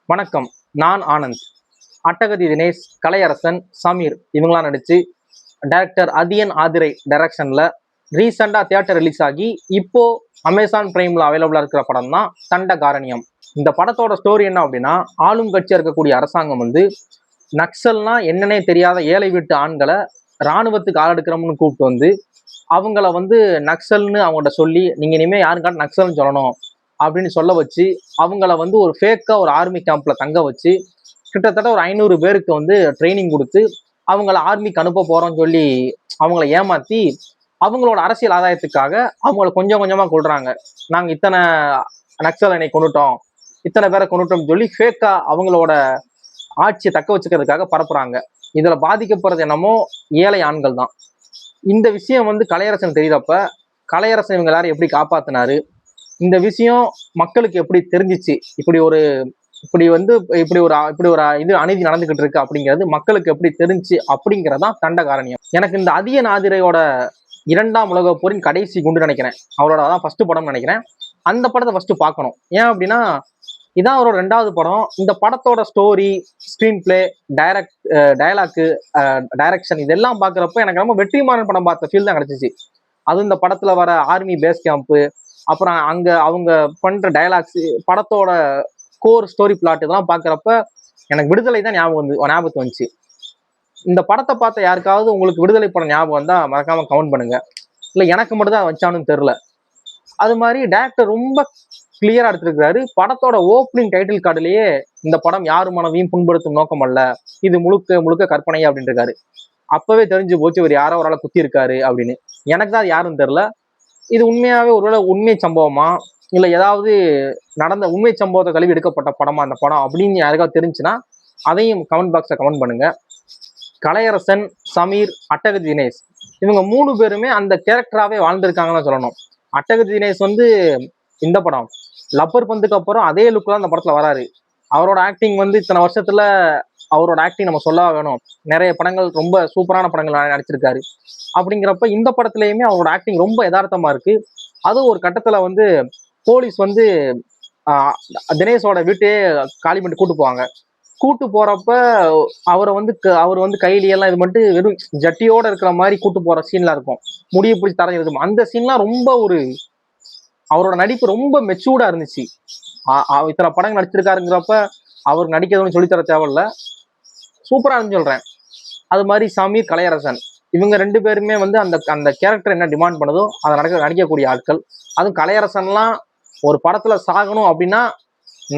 வணக்கம். நான் ஆனந்த். அட்டகதி தினேஷ், கலையரசன், சமீர் இவங்களாம் நடிச்சு டைரக்டர் அதியன் ஆதிரை டைரக்ஷன்ல ரீசெண்டா தியேட்டர் ரிலீஸ் ஆகி இப்போ அமேசான் பிரைம்ல அவைலபிளா இருக்கிற படம் தான் தண்டகாரண்யம். இந்த படத்தோட ஸ்டோரி என்ன அப்படின்னா, ஆளும் கட்சியா இருக்கக்கூடிய அரசாங்கம் வந்து நக்சல்னா என்னன்னே தெரியாத ஏழை வீட்டு ஆண்களை ராணுவத்துக்கு ஆளெடுக்கிறோம்னு கூப்பிட்டு வந்து அவங்கள வந்து நக்சல்னு அவங்கள்ட்ட சொல்லி, நீங்க இனிமே யாருக்காட்டு நக்சல்னு சொல்லணும் அப்படின்னு சொல்ல வச்சு, அவங்கள வந்து ஒரு ஃபேக்கா ஒரு ஆர்மி கேம்ப்ல தங்க வச்சு கிட்டத்தட்ட ஒரு 500 பேருக்கு வந்து ட்ரைனிங் கொடுத்து அவங்கள ஆர்மிக்கு அனுப்ப போறோம்னு சொல்லி அவங்கள ஏமாத்தி அவங்களோட அரசியல் ஆதாயத்துக்காக அவங்கள கொஞ்சம் கொஞ்சமா கொள்றாங்க. நாங்க இத்தனை நக்சலை கொண்டுட்டோம், இத்தனை பேரை கொண்டுட்டோம்னு சொல்லி ஃபேக்கா அவங்களோட ஆட்சியை தக்க வச்சுக்கிறதுக்காக பரப்புறாங்க. இதுல பாதிக்கப்படுறது என்னமோ ஏழை ஆண்கள் தான். இந்த விஷயம் வந்து கலையரசன் தெரியுறப்ப கலையரசன் இவங்க எல்லாரும் எப்படி காப்பாத்தினாரு, இந்த விஷயம் மக்களுக்கு எப்படி தெரிஞ்சிச்சு, இப்படி ஒரு இது அநீதி நடந்துகிட்டு இருக்கு அப்படிங்கிறது மக்களுக்கு எப்படி தெரிஞ்சு அப்படிங்கிறதான் தண்டகாரண்யம். எனக்கு இந்த அதியன் ஆதிரையோட 2ஆம் உலகப் போரின் கடைசி குண்டு நினைக்கிறேன், அவரோட அதான் ஃபர்ஸ்ட் படம் நினைக்கிறேன். அந்த படத்தை ஃபர்ஸ்ட் பார்க்கணும். ஏன் அப்படின்னா இதான் அவரோட 2வது படம். இந்த படத்தோட story, screen play, dialogue, direction இதெல்லாம் பாக்குறப்ப எனக்கு ரொம்ப வெற்றிமாறன் படம் பார்த்த ஃபீல் தான் கிடைச்சிச்சு. அதுவும் இந்த படத்துல வர ஆர்மி பேஸ் கேம்ப்பு, அப்புறம் அங்க அவங்க பண்ற டயலாக்ஸ், படத்தோட கோர் ஸ்டோரி பிளாட் இதெல்லாம் பாக்குறப்ப எனக்கு விடுதலை தான் ஞாபகத்து வந்துச்சு. இந்த படத்தை பார்த்த யாருக்காவது உங்களுக்கு விடுதலை படம் ஞாபகம் வந்தா மறக்காம கமெண்ட் பண்ணுங்க. இல்ல எனக்கு மட்டும் தான் வச்சானு தெரியல. அது மாதிரி டைரக்டர் ரொம்ப கிளியரா எடுத்திருக்கிறாரு. படத்தோட ஓப்பனிங் டைட்டில் கார்டுலயே இந்த படம் யாரு மனதையும் புண்படுத்தும் நோக்கம் அல்ல, இது முழுக்க முழுக்க கற்பனை அப்படின்னு இருக்காரு. அப்பவே தெரிஞ்சு போச்சு இவர் யாரோ ஒரு ஆளை குத்தி இருக்காரு அப்படின்னு. எனக்கு தான் அது யாருன்னு தெரியல. இது உண்மையாவே ஒருவேளை உண்மை சம்பவமா இல்ல ஏதாவது நடந்த உண்மை சம்பவத்தை கழுவி எடுக்கப்பட்ட படமா அந்த படம் அப்படின்னு யாருக்காவது தெரிஞ்சுன்னா அதையும் கமெண்ட் பாக்ஸ்ல கமெண்ட் பண்ணுங்க. கலையரசன், சமீர், அட்டகதி தினேஷ் இவங்க 3 பேருமே அந்த கேரக்டராகவே வாழ்ந்திருக்காங்கன்னு சொல்லணும். அட்டகதி தினேஷ் வந்து இந்த படம் லப்பர் பந்துக்கு அப்புறம் அதே லுக் தான் அந்த படத்துல வராரு. அவரோட ஆக்டிங் வந்து இத்தனை வருஷத்துல அவரோட ஆக்டிங் நம்ம சொல்லவா வேணும். நிறைய படங்கள் ரொம்ப சூப்பரான படங்கள் நடிச்சிருக்காரு. அப்படிங்கிறப்ப இந்த படத்துலயுமே அவரோட ஆக்டிங் ரொம்ப யதார்த்தமா இருக்கு. அதுவும் ஒரு கட்டத்துல வந்து போலீஸ் வந்து தினேஷோட வீட்டையே காலி பண்ணி கூட்டு போறப்ப அவர் வந்து கையில இது மட்டும் வெறும் ஜட்டியோட இருக்கிற மாதிரி கூட்டு போற சீன்லாம் இருக்கும். முடிய பிடிச்சி தரைஞ்சிருக்கும். அந்த சீன்லாம் ரொம்ப அவரோட நடிப்பு ரொம்ப மெச்சூர்டா இருந்துச்சு. இத்தனை படங்கள் நடிச்சிருக்காருங்கிறப்ப அவர் நடிக்கிறதுன்னு சொல்லித்தர தேவையில்ல, சூப்பரா இருந்துன்னு சொல்றேன். அது மாதிரி சமீர், கலையரசன் இவங்க 2 பேருமே வந்து அந்த கேரக்டர் என்ன டிமாண்ட் பண்ணுதோ அதை நடிக்கக்கூடிய ஆட்கள். அதுவும் கலையரசன்லாம் ஒரு படத்துல சாகணும் அப்படின்னா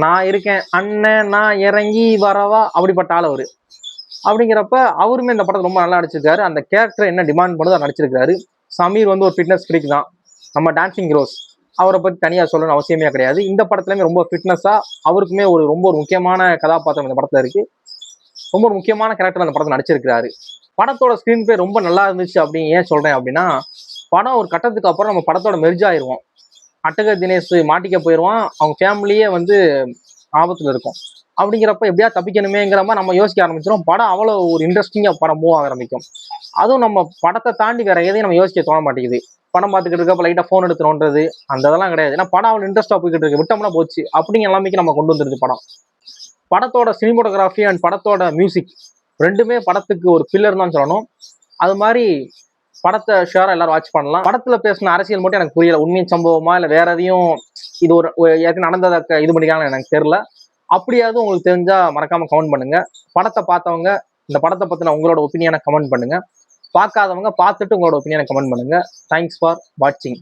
நான் இருக்கேன் அண்ணன், நான் இறங்கி வரவா அப்படிப்பட்ட ஆள் அவரு. அப்படிங்கிறப்ப அவருமே இந்த படத்தை ரொம்ப நல்லா நடிச்சிருக்காரு. அந்த கேரக்டர் என்ன டிமாண்ட் பண்ணுதோ அதை நடிச்சிருக்காரு. சமீர் வந்து ஒரு ஃபிட்னஸ் ஃப்ரீக் தான். நம்ம டான்சிங் ரோஸ் அவரை பத்தி தனியா சொல்லணும்னு அவசியமே கிடையாது. இந்த படத்துலயுமே ரொம்ப ஃபிட்னஸா அவருக்குமே ரொம்ப ஒரு முக்கியமான கதாபாத்திரம் இந்த படத்துல இருக்கு. ரொம்ப ஒரு முக்கியமான கேரக்டர் அந்த படத்தை நடிச்சிருக்கிறாரு. படத்தோட ஸ்கிரீன் பிளே ரொம்ப நல்லா இருந்துச்சு அப்படின்னு ஏன் சொல்றேன் அப்படின்னா, படம் ஒரு கட்டத்துக்கு அப்புறம் நம்ம படத்தோட மெர்ஜ் ஆயிருவோம். அட்டகதி தினேஷ் மாட்டிக்க போயிடுவான், அவங்க ஃபேமிலியே வந்து ஆபத்துல இருக்கும். அப்படிங்கிறப்ப எப்படியா தப்பிக்கணுமேங்கிற மாதிரி நம்ம யோசிக்க ஆரம்பிச்சிடும். படம் அவ்வளோ ஒரு இன்ட்ரெஸ்டிங்கா படம் மூவ் ஆக ஆரம்பிக்கும். அதுவும் நம்ம படத்தை தாண்டி வேற எதையும் நம்ம யோசிக்க தோண மாட்டேங்குது. படம் பார்த்துக்கிட்டு இருக்கப்ப லைட்டா ஃபோன் எடுத்து நோண்டுறது அந்த இதெல்லாம் கிடையாது. ஏன்னா படம் அவ்வளோ இன்ட்ரெஸ்டா போய்கிட்டு இருக்கு, விட்டோம்னா போச்சு அப்படிங்கிற எல்லாமே நம்ம கொண்டு வந்துருது படம். படத்தோட சினிமோட்டோகிராஃபி அண்ட் படத்தோட மியூசிக் 2மே படத்துக்கு ஒரு பில்லர் தான் சொல்லணும். அது மாதிரி படத்தை ஷேரா எல்லாரும் வாட்ச் பண்ணலாம். படத்துல பேசின அரசியல் மட்டும் எனக்கு புரியல, உண்மை சம்பவமா இல்ல வேற எதையும் இது ஒரு ஏற்கனவே நடந்ததை இது பண்ணிக்கலாம் எனக்கு தெரியல. அப்படியாவது உங்களுக்கு தெரிஞ்சா மறக்காம கமெண்ட் பண்ணுங்க. படத்தை பார்த்தவங்க இந்த படத்தை பத்தின உங்களோட ஒப்பீனியனை கமெண்ட் பண்ணுங்க. பார்க்காதவங்க பார்த்துட்டு உங்களோட ஒப்பீனியனை கமெண்ட் பண்ணுங்க. தேங்க்ஸ் ஃபார் வாட்சிங்.